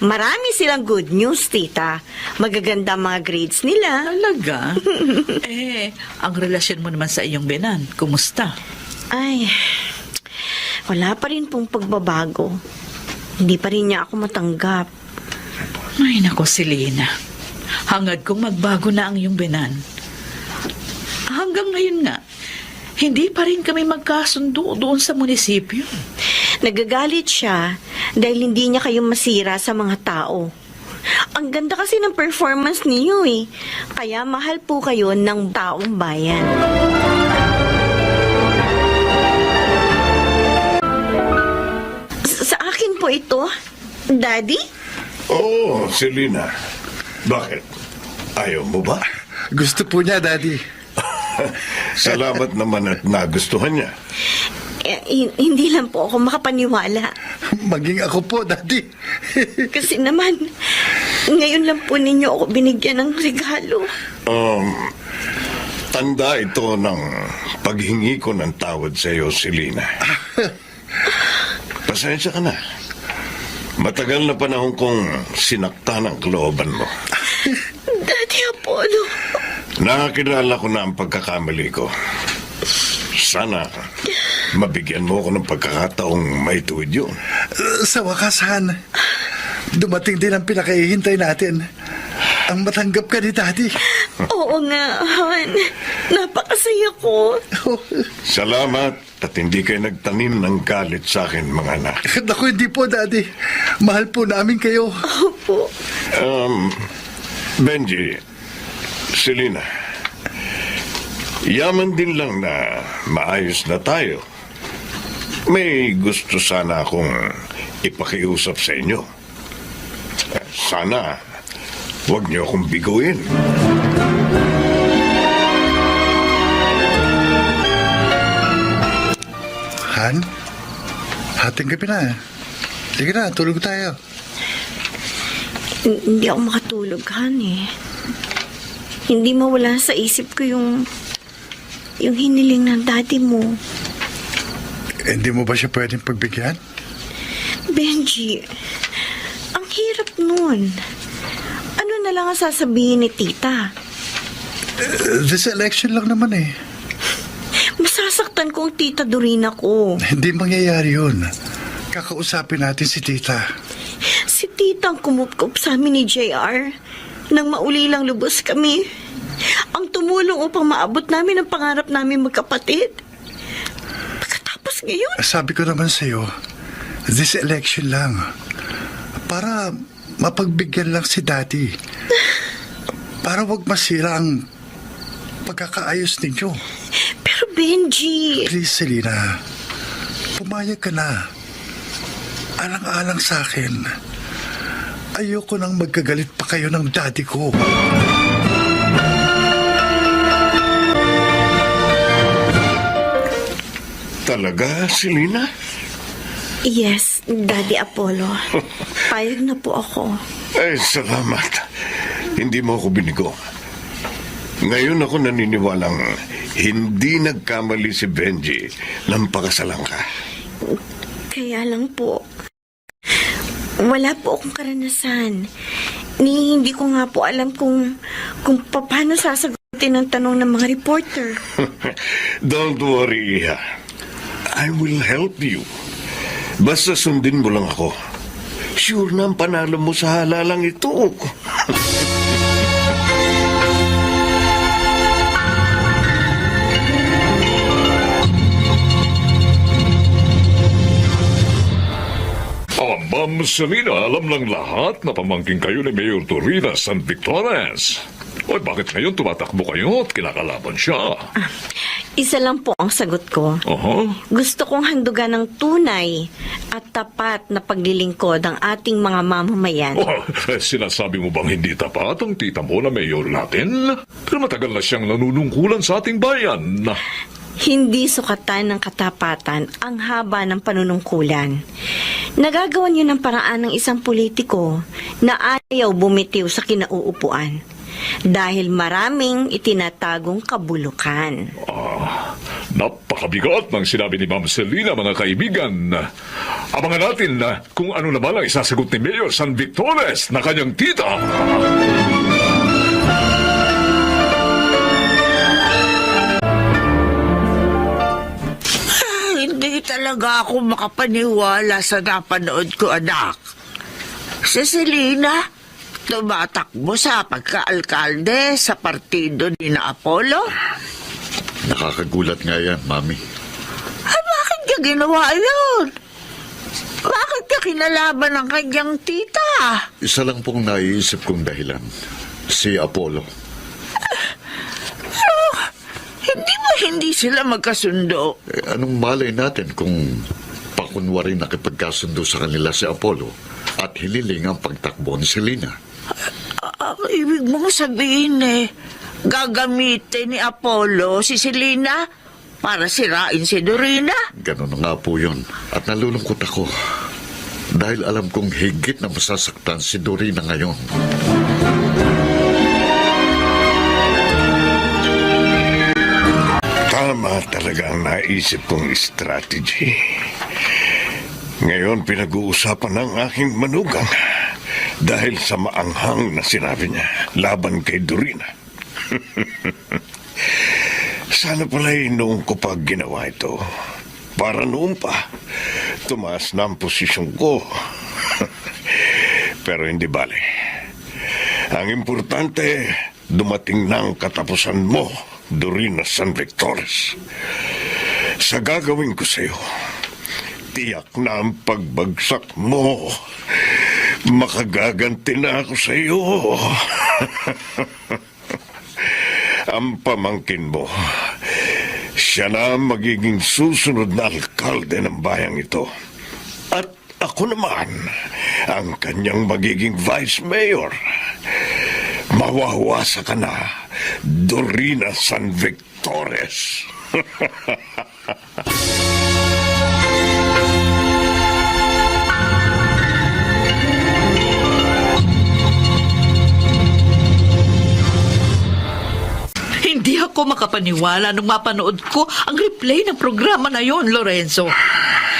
S6: Marami silang good news, tita. Magaganda ang mga grades nila.
S4: Talaga? Ang relasyon mo naman sa iyong binan, kumusta?
S6: Ay, wala pa rin pong pagbabago. Hindi pa rin niya ako matanggap.
S4: Ay, nako, Selena. Hangad kong magbago na ang iyong binan. Hanggang ngayon nga, hindi pa rin kami magkasundo doon sa munisipyo.
S6: Nagagalit siya dahil hindi niya kayo masira sa mga tao. Ang ganda kasi ng performance niyo eh. Kaya mahal po kayo ng taong bayan. Sa akin po ito, Daddy?
S8: Oo, Selena. Bakit? Ayaw mo ba?
S11: Gusto po niya, Daddy.
S8: Salamat naman at nagustuhan niya.
S6: Hindi lang po ako makapaniwala.
S11: Maging ako po, Daddy.
S6: Kasi naman, ngayon lang po ninyo ako binigyan ng regalo.
S8: Tanda ito ng paghingi ko ng tawad sa iyo, Selena. Pasensya ka na. Matagal na panahon kong sinaktan ang kalooban mo.
S6: Daddy Apollo.
S8: Nakakilala ko na ang pagkakamali ko. Sana mabigyan mo ako ng pagkakataong maituwid yun.
S11: Sa wakas, Han, dumating din ang pinakahihintay natin. Ang matanggap ka ni Daddy.
S6: Oo nga, Han. Napakasaya ko.
S8: Salamat at hindi kayo nagtanim ng galit sa akin, mga anak.
S11: Naku, hindi po, Daddy. Mahal po namin kayo.
S6: Opo.
S8: Benji, Selena, yaman din lang na maayos na tayo. May gusto sana akong ipakiusap sa inyo. Sana huwag niyo akong biguin.
S11: Han, hating gabi na. Sige na, tulog tayo.
S6: Hindi ako makatulog, Han eh. Hindi mawala sa isip ko yung hiniling ng daddy mo.
S11: Hindi mo ba siya pwedeng pagbigyan?
S6: Benji, ang hirap nun. Ano na lang ang sasabihin ni tita?
S11: This election lang naman eh.
S6: Masasaktan ko ang tita Dorina ko.
S11: Hindi mangyayari yun. Kakausapin natin si tita.
S6: Si tita ang kumupkup sa amin ni JR nang maulilang lubos kami. Ang tumulong upang maabot namin ang pangarap namin magkapatid. Pagkatapos ngayon,
S11: Sabi ko naman sa'yo, this election lang. Para mapagbigyan lang si Daddy. Para wag masira ang pagkakaayos ninyo.
S6: pero Benji,
S11: Please, Selena. Pumayag ka na. Alang-alang sa akin. Ayoko nang magkagalit pa kayo ng daddy ko.
S8: Talaga, Selena?
S6: yes, Daddy Apollo. Payag na po ako.
S8: Ay, salamat. Hindi mo ako binigo. Ngayon ako naniniwalang hindi nagkamali si Benji nang pakasalan ka.
S6: Kaya lang po, wala po akong karanasan. Hindi ko nga po alam kung paano sasagutin ang tanong ng mga reporter.
S8: Don't worry, Iha. I will help you. Basta sundin mo lang ako. Sure na ang panalo mo sa halalang ito.
S9: Ma'am Selena, alam ng lahat na pamangking kayo ni Mayor Dorina San Victorres. O bakit ngayon tumatakbo kayo at kinakalaban siya?
S6: Isa lang po ang sagot ko. Gusto kong handugan ng tunay at tapat na paglilingkod ang ating mga mamamayan.
S9: Sinasabi mo bang hindi tapat ang tita mo na mayor natin? Pero matagal na siyang nanunungkulan sa ating bayan.
S6: Hindi sukatan ng katapatan ang haba ng panunungkulan. Nagagawan yun ng paraan ng isang politiko na ayaw bumitiw sa kinauupuan dahil maraming itinatagong kabulukan.
S9: Napakabigat ng sinabi ni Ma'am Selena, mga kaibigan. Abangan natin na kung ano naman ang isasagot ni Mayor San Victorres na kanyang tita.
S7: Hindi talaga ako makapaniwala sa napanood ko, anak. Si Selena, tumatakbo sa pagka-alkalde sa partido ni na Apollo.
S5: Nakakagulat nga yan, Mami.
S7: Bakit niya ginawa yun? Bakit niya kinalaban ang kanyang tita?
S5: Isa lang pong naiisip kong dahilan. Si Apollo.
S7: Hindi sila magkasundo.
S5: Anong malay natin kung pakunwari nakipagkasundo sa kanila si Apollo at hiniling ang pagtakbo ni Selena?
S7: Ibig mong sabihin gagamitin ni Apollo si Selena para sirain si Dorina?
S5: Ganun na nga po yun. At nalulungkot ako. Dahil alam kong higit na masasaktan si Dorina ngayon.
S8: Tama talaga ang naisip kong strategy. Ngayon pinag-uusapan ng aking manugang dahil sa maanghang na sinabi niya laban kay Dorina. Sana pala'y noong ko pa ginawa ito. Para noon pa, tumaas na ang posisyon ko. Pero hindi bale. Ang importante, dumating na ang katapusan mo, Dorina San Victorres. Sa gagawin ko sa'yo, tiyak na ang pagbagsak mo. Makagaganti na ako sa'yo. Ang pamangkin mo, siya na ang magiging susunod na alkalde ng bayang ito. At ako naman, ang kanyang magiging vice mayor. Mawawasa ka na, Dorina San Victorres.
S4: Hindi ako makapaniwala nung mapanood ko ang replay ng programa na yon, Lorenzo.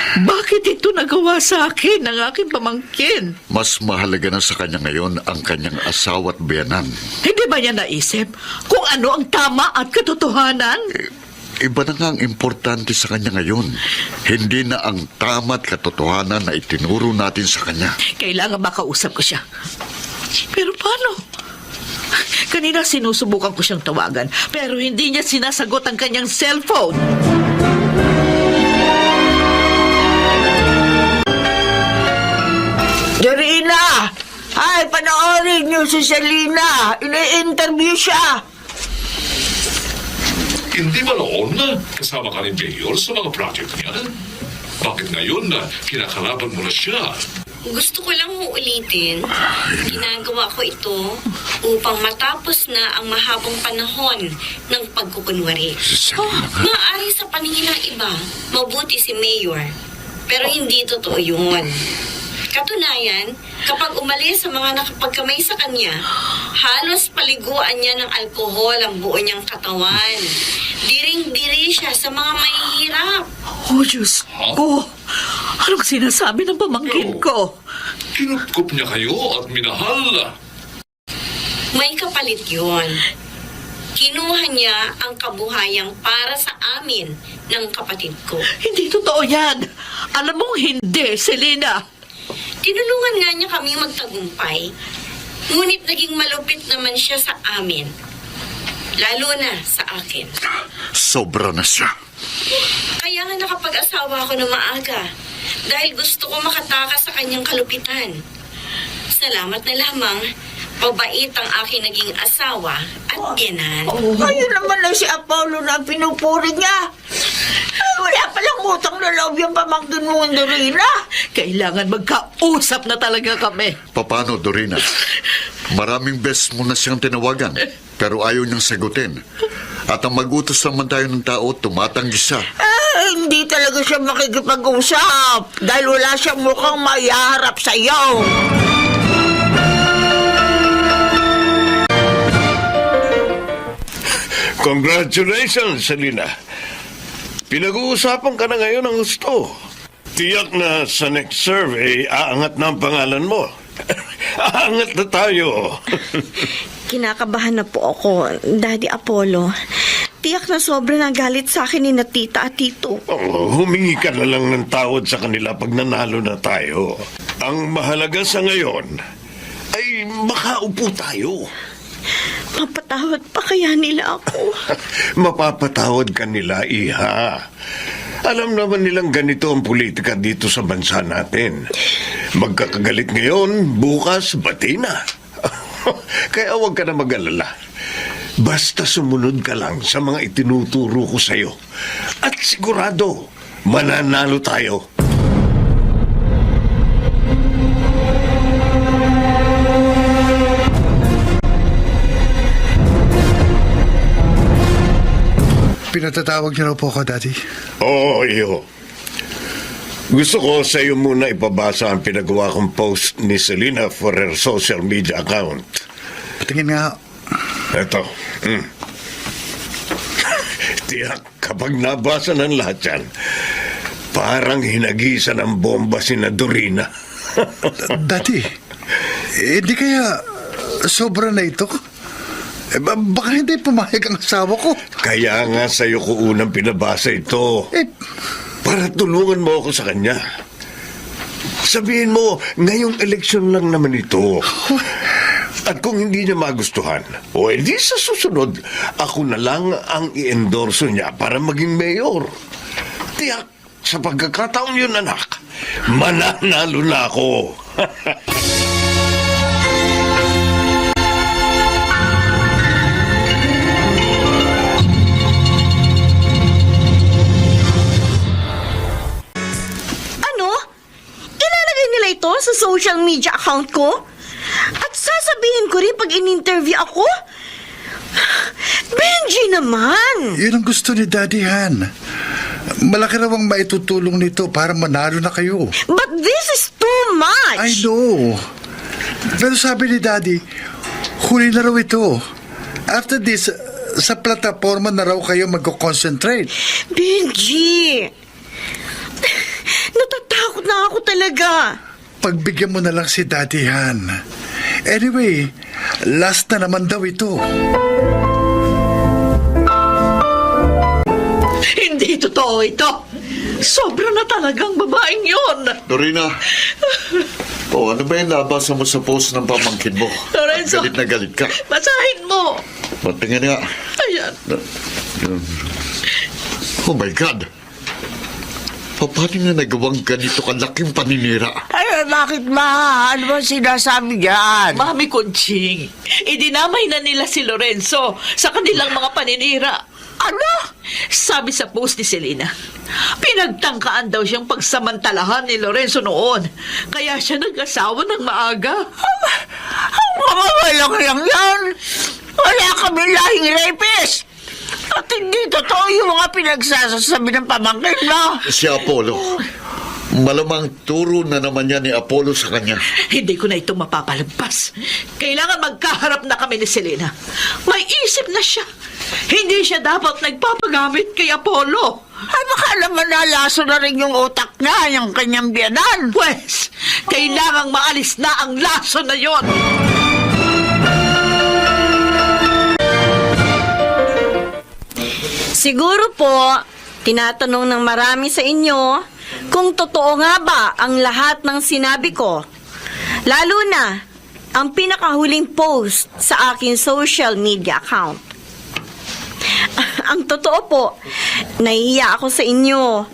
S4: Bakit ito nagawa sa akin ng aking pamangkin?
S5: Mas mahalaga na sa kanya ngayon ang kanyang asawa at biyanan.
S4: Hindi ba niya naisip kung ano ang tama at katotohanan?
S5: Iba na nga ang importante sa kanya ngayon. Hindi na ang tama at katotohanan na itinuro natin sa kanya.
S4: Kailangan makausap ko siya. Pero paano? Kanina sinusubukan ko siyang tawagan, pero hindi niya sinasagot ang kanyang cellphone.
S7: Dorina! Ay, panoorin niyo si Selena. Ini-interview siya.
S9: Hindi ba noon na kasama ka ni Mayor sa mga project niya? Bakit ngayon na kinakalaban mo na siya?
S6: Gusto ko lang uulitin, ginagawa ko ito upang matapos na ang mahabang panahon ng pagkukunwari. Maaari sa paningin ng iba, mabuti si Mayor. Pero hindi totoo yun. Katunayan, kapag umalis sa mga nakapagkamay sa kanya, halos paliguan niya ng alkohol ang buo niyang katawan. Diring-diri siya sa mga mahihirap.
S4: Oh, Diyos ko! Anong sinasabi ng pamangkin ko?
S9: Kinupkup niya kayo at minahal.
S6: May kapalit yun. Kinuha niya ang kabuhayang para sa amin ng kapatid ko.
S4: Hindi totoo yan. Alam mong hindi, Selena.
S6: Tinulungan nga niya kami magtagumpay. Ngunit naging malupit naman siya sa amin. Lalo na sa akin.
S5: Sobra na siya.
S6: Kaya nga nakapag-asawa ako ng maaga. Dahil gusto ko makatakas sa kanyang kalupitan. Salamat na lamang. Mabait ang aking naging asawa at biyanan.
S7: Ayun naman na si Apollo na pinupuri niya. Ay, wala palang utang na loob yung pamangkin mo, Dorina.
S4: Kailangan magkausap na talaga kami.
S5: Paano, Dorina? Maraming beses mo na siyang tinawagan, pero ayaw niyang sagutin. At ang mag-utos naman tayo ng tao, tumatanggi siya.
S7: Hindi talaga siya makikipag-usap dahil wala siyang mukhang maiharap sa'yo.
S8: Congratulations, Selena. Pinag-uusapan ka na ngayon ng gusto. Tiyak na sa next survey, aangat na ang pangalan mo. Aangat na tayo.
S6: Kinakabahan na po ako, Daddy Apollo. Tiyak na sobrang nagalit sa akin ni na tita at tito.
S8: Humingi ka na lang ng tawad sa kanila pag nanalo na tayo. Ang mahalaga sa ngayon ay makaupo tayo.
S6: Mapatawad pa kaya nila ako?
S8: Mapapatawad ka nila, iha. Alam naman nilang ganito ang politika dito sa bansa natin. Magkakagalit ngayon, bukas, bati na. Kaya huwag ka na mag-alala. Basta sumunod ka lang sa mga itinuturo ko sa'yo. At sigurado, mananalo tayo.
S11: Pinatatawag niyo na po ako, Daddy.
S8: Oo, iyo. Gusto ko sa iyo muna ipabasa ang pinagawa kong post ni Selena for her social media account.
S11: Patingin nga.
S8: Eto. Tiyak, kapag nabasa ng lahat yan, parang hinagisan ng bomba si Dorina.
S11: Daddy, hindi kaya sobra na ito? Baka hindi pumayag ang asawa ko.
S8: Kaya nga sa'yo ko unang pinabasa ito. Para tulungan mo ako sa kanya. Sabihin mo, ngayong eleksyon lang naman ito. At kung hindi niya magustuhan, o edi sa susunod, ako na lang ang i-endorso niya para maging mayor. Tiyak, sa pagkakataon yun, anak, mananalo na ako.
S6: Ito sa social media account ko? At sasabihin ko rin pag in-interview ako? Benji naman!
S11: Yun ang gusto ni Daddy Han. Malaki raw ang maitutulong nito para manalo na kayo.
S6: But this is too much!
S11: I know. Pero sabi ni Daddy, huli na raw ito. After this, sa plataforma na raw kayo magko-concentrate.
S6: Benji! Natatakot na ako talaga.
S11: Pagbigyan mo na lang si Daddy Han. Anyway, last na naman daw ito.
S4: Hindi totoo ito. Sobra na talagang babaeng yon.
S5: Dorina, ano ba yung nabasa mo sa post ng pamangkin mo?
S4: Lorenzo.
S5: Galit na galit ka.
S4: Basahin mo.
S5: Patingin nga.
S4: Ayan.
S5: Oh my God! Paano na nagawang ganito kalaking paninira?
S7: Ay, bakit ma? Ano ba sinasabi diyan?
S4: Mami Conching, idinamay na nila si Lorenzo sa kanilang mga paninira.
S7: Ano?
S4: Sabi sa post ni Selena, pinagtangkaan daw siyang pagsamantalahan ni Lorenzo noon. Kaya siya nag-asawa ng maaga.
S7: Ang mga walang lang yan. Wala kami lahing rapist. At hindi totoo yung mga pinagsasasabi ng pamangkin mo.
S5: Si Apollo. Malamang turo na naman yan ni Apollo sa kanya.
S4: Hindi ko na ito mapapalagpas. Kailangan magkaharap na kami ni Selena. May isip na siya. Hindi siya dapat nagpapagamit kay Apollo.
S7: Ay, baka naman nalaso na rin yung utak na yung kanyang biyanan.
S4: Pwes, kailangang maalis na ang laso na yon.
S6: Siguro po, tinatanong ng marami sa inyo kung totoo nga ba ang lahat ng sinabi ko. Lalo na ang pinakahuling post sa aking social media account. Ang totoo po, nahihiya ako sa inyo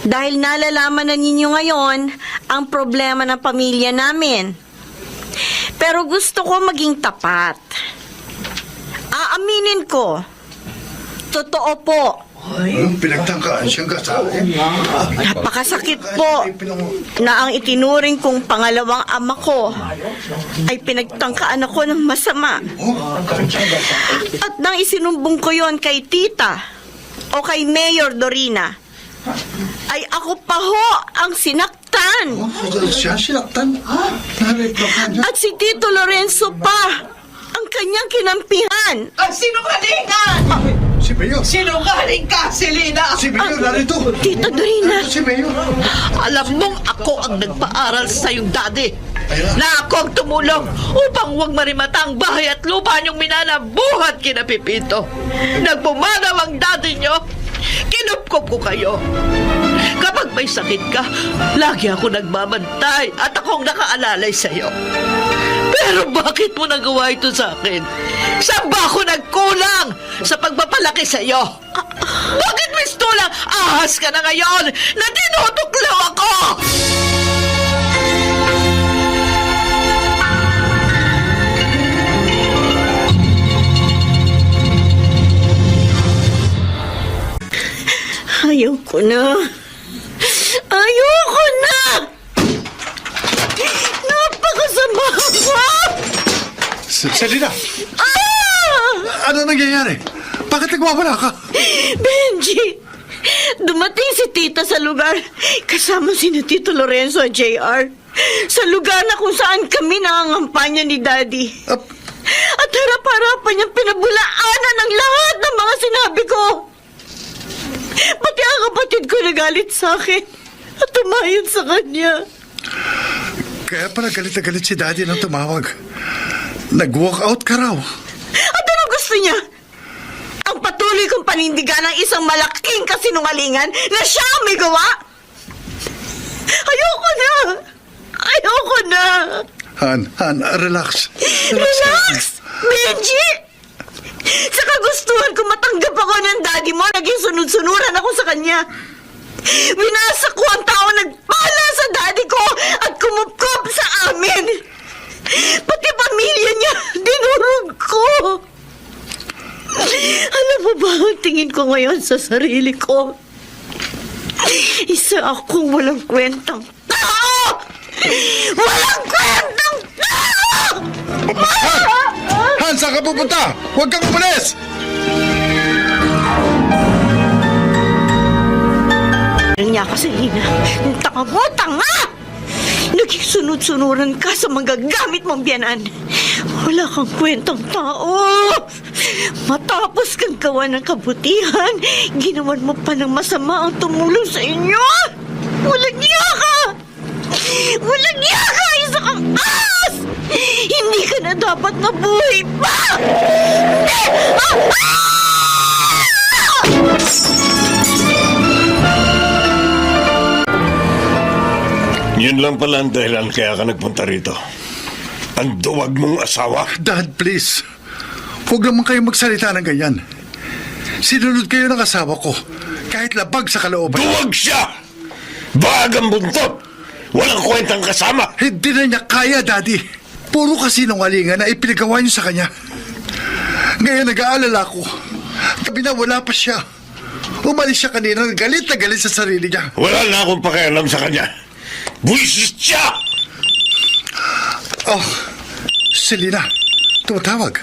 S6: dahil nalalaman na ninyo ngayon ang problema ng pamilya namin. Pero gusto ko maging tapat. Aaminin ko, totoo po.
S11: Pinagtangkaan siyang kasali.
S6: Napakasakit po na ang itinuring kong pangalawang ama ko ay pinagtangkaan ako ng masama. At nang isinumbong ko yon kay tita o kay Mayor Dorina, ay ako pa ho ang sinaktan.
S11: Siya sinaktan. Nareplokan niya.
S6: At si Tito Lorenzo pa ang kanyang kinampihan.
S4: Ang sinungalingan!
S11: Si Mayor.
S4: Sinungaling ka, Selena!
S11: Si Mayor, narito.
S6: Tita Dorina.
S11: Si Mayor.
S4: Alam mong ako ang nagpaaral sa iyong daddy. Na ako ang tumulong upang huwag marimata ang bahay at lupa niyong minanabuhat kina Pipito. Nagpumanaw ang daddy niyo. Kinupkop ko kayo. Kapag may sakit ka, lagi ako nagbabantay at akong nakaalalay sa iyo. Pero bakit mo nagawa ito sa akin? Saan ba ako nagkulang sa pagpapalaki sa iyo? Bakit mistulang ahas ka na ngayon na tinutuklaw ako?
S6: Ayoko na. Ayoko na! Napakasama ko!
S11: Selena,
S6: Ah!
S11: ano nangyayari? Bakit nagwawala ka?
S6: Benji! Dumating si tita sa lugar kasama si Tito Lorenzo at JR. Sa lugar na kung saan kami nangangampanya ni Daddy. At harap-harapan niyang pinabulaanan ng lahat ng mga sinabi ko. Pati ang kapatid ko nagalit sa akin at tumayon sa kanya.
S11: Kaya pala galit na galit si Daddy nang tumawag. Nag-walk out ka raw.
S6: At ano gusto niya? Ang patuloy kong panindigan ng isang malaking kasinungalingan na siya ang may gawa? Ayoko na! Ayoko na!
S11: Han, relax.
S6: Relax! Benji! Sa kagustuhan ko matanggap ako ng daddy mo, naging sunod-sunuran ako sa kanya. Winasak ko ang tao nagpala sa daddy ko at kumupkop sa amin. Pati pamilya niya, dinurog ko. Alam mo ba ang tingin ko ngayon sa sarili ko? Isa akong walang kwentang tao! Walang kwentang tao!
S11: Han, saan ka pupunta? Huwag kang umalis!
S6: Niya ako sa Lina. Tanga mo, tanga! Naging sunod-sunuran ka sa magagamit mong biyanan. Wala kang kwentang tao. Matapos kang gawa ng kabutihan, ginawan mo pa ng masama ang tumulong sa inyo. Walang niya ka! Walang niya ka! Isa kang as! Hindi ka na dapat nabuhay pa! Hindi!
S8: Yun lang pala ang dahilan kaya ka nagpunta rito. Ang duwag mong asawa.
S11: Dad, please. Huwag naman kayo magsalita ng ganyan. Sinunod kayo ng asawa ko. Kahit labag sa kalooban.
S8: Duwag siya! Bagang buntot! Walang kwentang kasama!
S11: Hindi na niya kaya, Daddy. Puro kasinungalingan na ipinagawa niyo sa kanya. Ngayon nag-aalala ko. Tabi na wala pa siya. Umalis siya kanina, galit na galit sa sarili niya.
S8: Wala na akong pakialam sa kanya. Buisit siya!
S11: Oh, Selena. Tumatawag.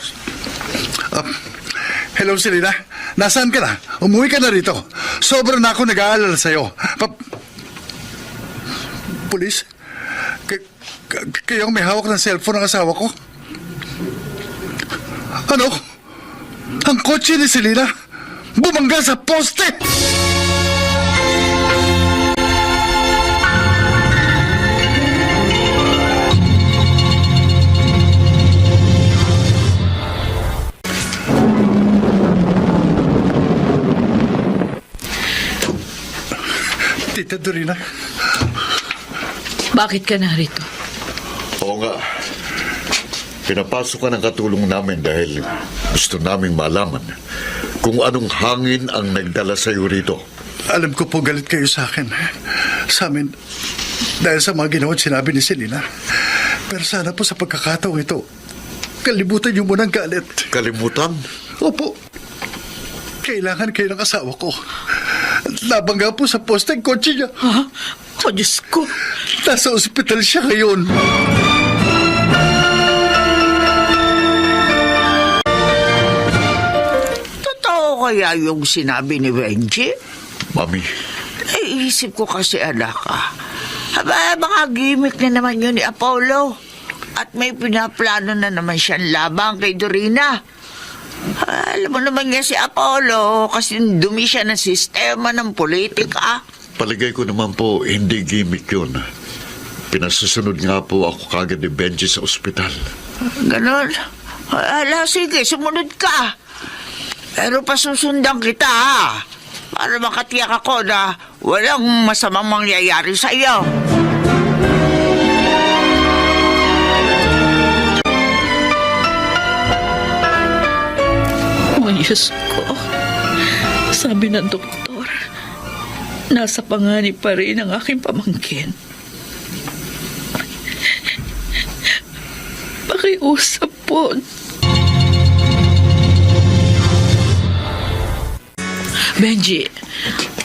S11: Hello, Selena. Nasaan ka na? Umuwi ka na rito. Sobra na ako nag-aalala sa'yo. Pulis? Kayong may hawak ng cellphone ng asawa ko? Ano? Ang kotse ni Selena bumangga sa poste! Tita Dorina.
S4: Bakit ka narito?
S5: Oo nga. Pinapasok ka ng katulong namin dahil gusto naming malaman kung anong hangin ang nagdala sa iyo rito.
S11: Alam ko po galit kayo sa akin. Sa amin. Dahil sa mga ginawa at sinabi ni Selena. Pero sana po sa pagkakataong ito, kalimutan niyo muna ang galit.
S5: Kalimutan?
S11: Opo. Kailangan kayo ng asawa ko. Nabangga po sa poste ang kotse niya.
S4: Ha? O Diyos ko.
S11: Nasa ospital siya ngayon.
S7: Totoo kaya yung sinabi ni Benji?
S5: Mami,
S7: Isip ko kasi, anak, baka gimmick na naman yun ni Apollo. At may pinaplano na naman siyang labang kay Dorina. Alam mo naman niya si Apollo kasi dumi siya ng sistema ng politika.
S5: paligay ko naman po hindi gimmick yun. Pinasusunod nga po ako kagad ni Benji sa ospital.
S7: Ganon? Hala, sige, sumunod ka. Pero pasusundan kita, ha? Para makatiyak ako na walang masamang mangyayari sa iyo.
S4: Oh, Diyos ko. Sabi ng doktor, nasa panganib pa rin ang aking pamangkin. Pakiusap po. Benji,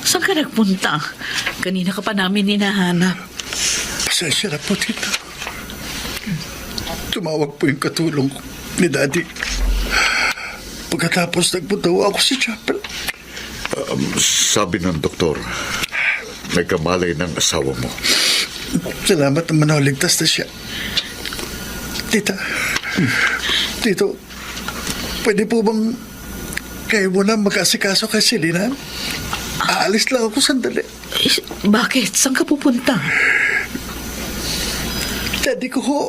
S4: saan ka nagpunta? Kanina ka pa namin hinahanap.
S11: Pasensya na po, tita. Tumawag po yung katulong ni Daddy. Pagkatapos nagpunta ako sa chapel.
S5: Sabi ng doktor, may kamalay ng asawa mo.
S11: Salamat naman na ligtas na siya. Tita, Tito, pwede po bang kayo muna mag-asikaso kay Selena? Aalis lang ako sandali.
S4: Bakit? Saan ka pupunta?
S11: Daddy ko ho,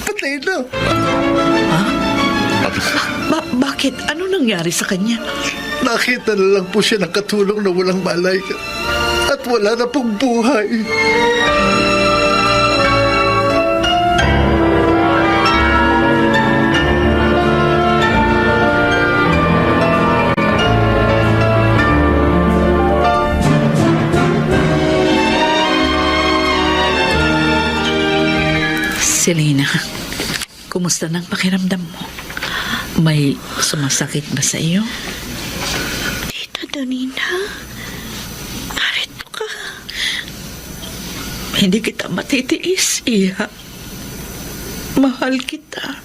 S11: patay na.
S4: Ha? Bakit? Ano nangyari sa kanya?
S11: Nakita na lang po siya ng katulong na walang malay. At wala na pong buhay.
S4: Selena, kumusta nang pakiramdam mo? May sumasakit ba sa iyo?
S6: Tita Donina, narito ka.
S4: Hindi kita matitiis, Iha. Mahal kita.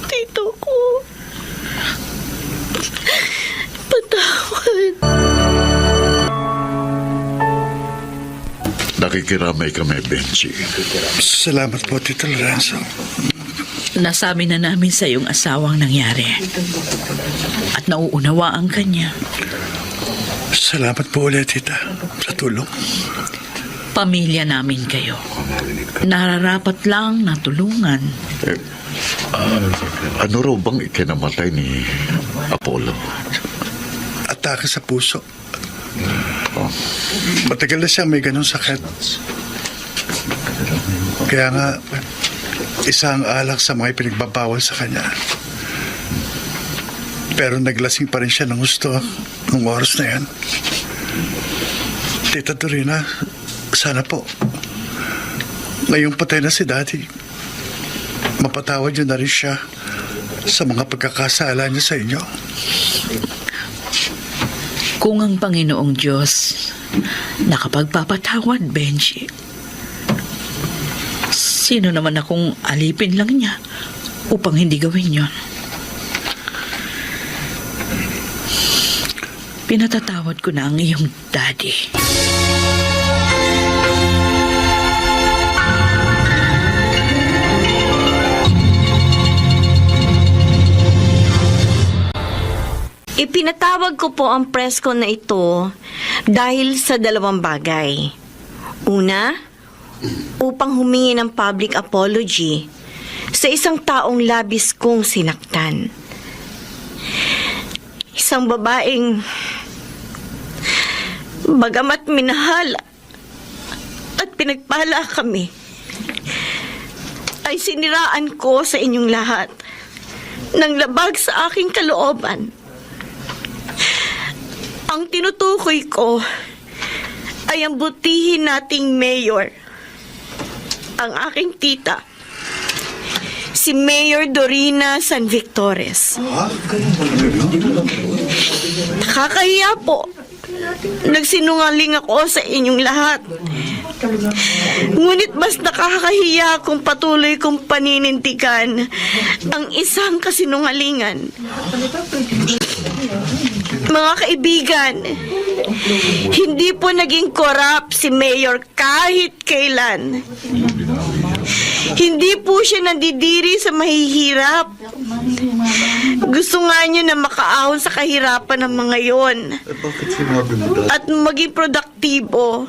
S4: Tito ko.
S6: Patawad.
S5: Nakikiramay kami, Benji.
S11: Salamat po, Tito Lorenzo.
S4: Nasabi na namin sa iyong asawang nangyari. At nauunawaan ka niya.
S11: Salamat po ulit, Tita, sa tulong.
S4: Pamilya namin kayo. Nararapat lang na tulungan.
S5: Ano raw bang ikinamatay ni Apollo?
S11: atake sa puso. Matagal na siya may ganong sakit. Kaya nga, isa ang alak sa mga pinagbabawal sa kanya. Pero naglasing pa rin siya ng gusto nung oras na yan. Tita Dorina, sana po, ngayong patay na si Daddy, mapatawad niyo na rin siya sa mga pagkakasala niya sa inyo.
S4: Kung ang Panginoong Diyos nakapagpapatawad, Benji, sino naman akong alipin lang niya upang hindi gawin yon? Pinatatawad ko na ang iyong daddy.
S6: Ipinatawag ko po ang press con na ito dahil sa dalawang bagay. Una, upang humingi ng public apology sa isang taong labis kong sinaktan. Isang babaeng bagamat minahal at pinagpala kami, ay siniraan ko sa inyong lahat ng labag sa aking kalooban. Ang tinutukoy ko ay ang butihin nating mayor, ang aking tita, si Mayor Dorina San Victores. Nakakahiya po. Nagsinungaling ako sa inyong lahat. Ngunit mas nakakahiya kung patuloy kong paninindigan ang isang kasinungalingan. Mga kaibigan, hindi po naging corrupt si Mayor kahit kailan. Hindi po siya nandidiri sa mahihirap. Gusto nga niya na makaahon sa kahirapan ng mga yon at maging produktibo.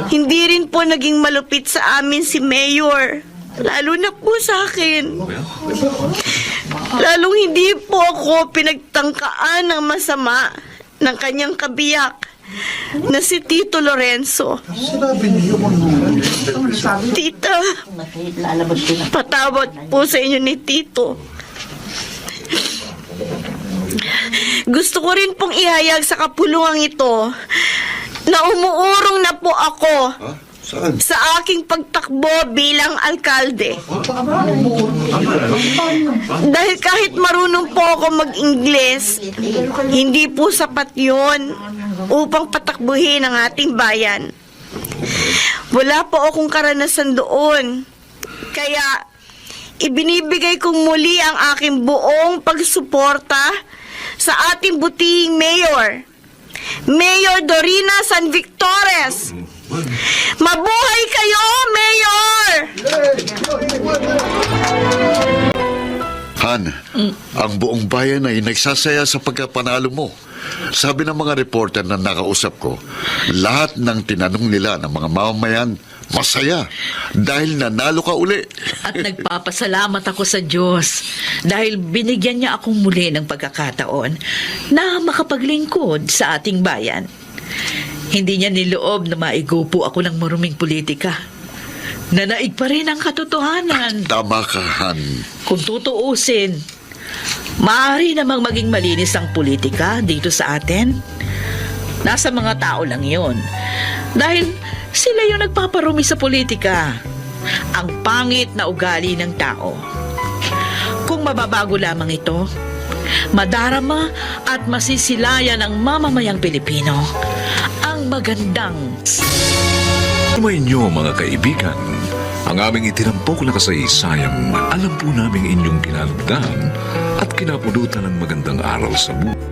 S6: Hindi rin po naging malupit sa amin si Mayor, lalo na po sa akin. Lalong hindi po ako pinagtangkaan ng masama ng kanyang kabiyak na si Tito Lorenzo. Tita, patawad po sa inyo ni Tito. Gusto ko rin pong ihayag sa kapulungang ito na umuurong na po ako sa aking pagtakbo bilang alkalde. Dahil kahit marunong po ako mag-Ingles, hindi po sapat yun upang patakbuhin ang ating bayan. Wala po akong karanasan doon. Kaya ibinibigay kong muli ang aking buong pagsuporta sa ating butihing mayor, Mayor Dorina San Victores. Mabuhay kayo, Mayor!
S5: Han, ang buong bayan ay nagsasaya sa pagkapanalo mo. Sabi ng mga reporter na nakausap ko, lahat ng tinanong nila ng mga mamamayan, masaya dahil nanalo ka uli.
S4: At nagpapasalamat ako sa Diyos dahil binigyan niya akong muli ng pagkakataon na makapaglingkod sa ating bayan. Hindi niya niloob na maigupo ako ng maruming politika. Nanaig pa rin ang katotohanan.
S5: Tama ka, Han.
S4: Kung tutuusin, maaari namang maging malinis ang politika dito sa atin. Nasa mga tao lang yun. Dahil sila yung nagpaparumi sa politika. Ang pangit na ugali ng tao. Kung mababago lamang ito, madarama at masisilayan ng mamamayang Pilipino ang magandang.
S9: May inyo mga kaibigan, ang aming itinampok na kasaysayang alam po namin inyong kinalagdan at kinapulutan ng magandang aral sa buhay.